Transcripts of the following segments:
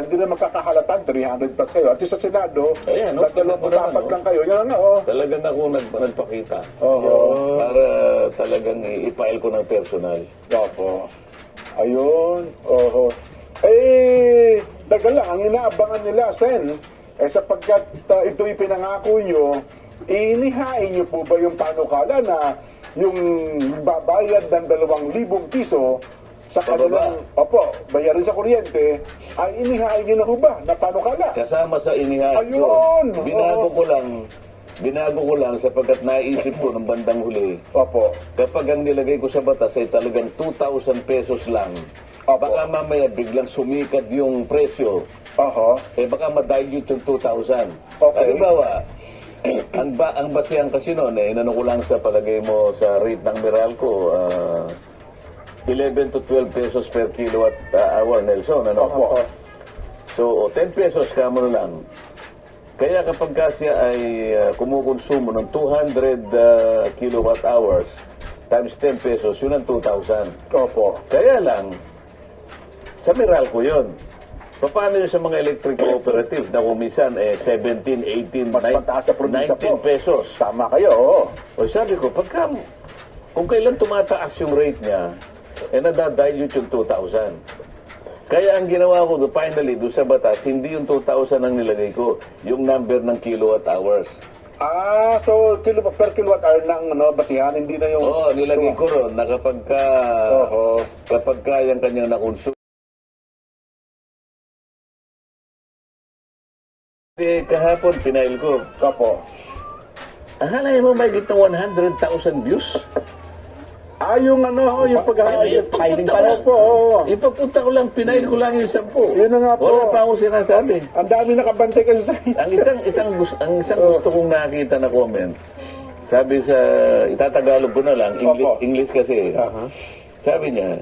Hindi na magkakahalatan, 300 plus kayo. At sa Senado, Ayan, no? dapat lang kayo. Yan nga, oh. Talagang ako nagpakita. Oo. Para talagang i-file ko ng personal. Opo. Ayun. Oho. Eh, dagal lang. Ang inaabangan nila, Sen, sapagkat ito'y pinangako nyo, inihain nyo po ba yung panukala na yung babayad ng 2,000 piso sa kanilang, opo, bayarin sa kuryente, ay inihain nyo na ho ba na panukala? Kasama sa inihain ko. Ayun! Binago ko lang sapagkat naisip ko ng bandang huli. Opo. Kapag ang nilagay ko sa batas ay talagang 2,000 pesos lang, Opo. baka mamaya biglang sumikat yung presyo. Oho. Baka ma-dilute yung 2,000. Okay. Halimbawa, ang basihan kasi noon, inano ko lang sa palagay mo sa rate ng Meralco, 11 to 12 pesos per kilowatt hour, Nelson. Ano? Opo. So, 10 pesos ka mo na lang. Kaya kapag siya ay kumukonsumo ng 200 kilowatt hours times 10 pesos, yun ang 2,000. Opo. Kaya lang, sa Meralco yun. Paano yun sa mga electric cooperative na kumisan 17, 18, Mas mataas sa probinsya 19 po. pesos? Tama kayo, oo. O sabi ko, kung kailan tumataas yung rate niya, nadadilute yung 2,000. Kaya ang ginawa ko finally doon sa batas, hindi yung 2,000 ang nilagay ko, yung number ng kilowatt hours. So per kilowatt hour ng basihan, hindi na yung... Oo, nilagay ko ron na kapag yung kanyang nakonsumo. Kahapon, pinail ko. Opo. Ahalay mo may gitna 100,000 views? Yung yung pag-ahayag. Ipapunta po. Ipapunta ko lang, pinail ko lang yung 10. Yun na nga po. Wala pa akong sinasabi. Ang dami nakabantay kasi sa Ang isang gusto kong nakita na comment, sabi sa, itatagalog ko na lang, Opo. English kasi. Sabi niya,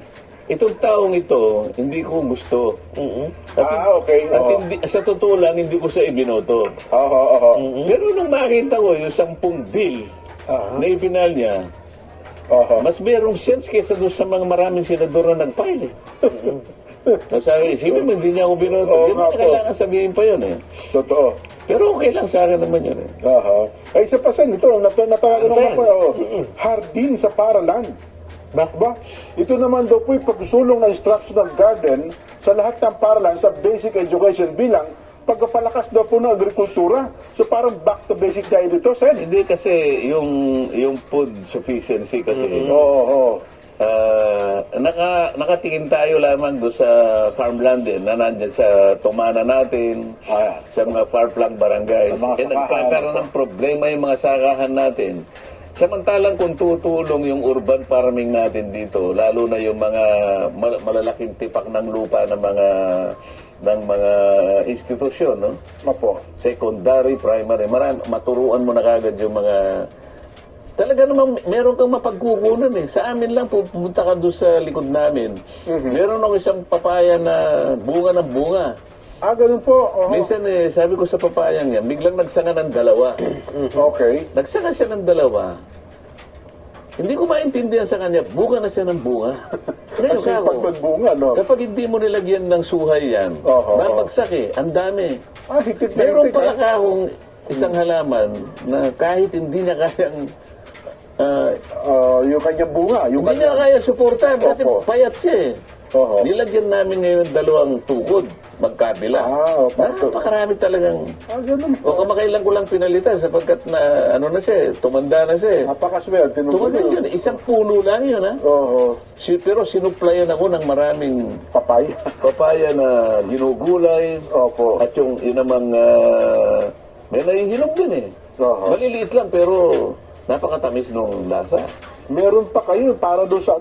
itong taong ito, hindi ko gusto. okay. At hindi, sa totoo lang, hindi ko siya ibinoto. Oo. Pero nung makita ko yung 10 bill na ipinal niya, mas merong sense kaysa doon sa mga maraming senador na nag-file. Sabi, isipin mo, hindi niya ako binoto. Hindi mo kailangan sabihin pa yun . Totoo. Pero okay lang sa akin naman yun . Ay, isa pa Sen, ito, natawa ko naman po, hardin sa paralan. Ba? Ito naman daw po'y pagsulong ng instructional garden sa lahat ng paralan sa basic education bilang pagpapalakas daw po ng agrikultura. So parang back to basic tayo dito, Sen. Hindi kasi yung food sufficiency kasi. Nakatingin tayo lamang doon sa farmland na nandyan sa tumana natin, sa mga far-flung barangays. Nagkakaroon ng problema yung mga sakahan natin. Samantalang kung tutulong yung urban farming natin dito, lalo na yung mga malalaking tipak ng lupa ng mga institusyon, no? Opo. Secondary, primary, maturuan mo na kagad yung mga... Talaga naman, meron kang mapagkukunan . Sa amin lang, pupunta ka doon sa likod namin. Meron ako isang papaya na bunga ng bunga. Ganun po. Minsan sabi ko sa papayang yan, biglang nagsanga ng dalawa. Okay. Nagsanga siya ng dalawa. Hindi ko maintindihan sa kanya, bunga na siya ng bunga. Ngayon Kasi ako, pagbunga, no? kapag hindi mo nilagyan ng suhay yan, babagsak ang dami. Hitit na Meron hitit. pala akong isang halaman na kahit hindi niya kayang yung kanyang bunga. Yung hindi niya kaya suportahan kasi payat siya . Nilagyan namin ngayon 2 tukod, magkabila. Napakarami talagang... Ganun po. O kamakailan ko lang pinalitan sapagkat na, tumanda na siya . Napakaswerte. Tumanda yun, isang puno lang yun . Pero sinuplayan ako ng maraming papaya na ginugulay. At yung namang, may nahihinog din . Maliliit lang pero napakatamis nung lasa. Meron pa kayo para doon sa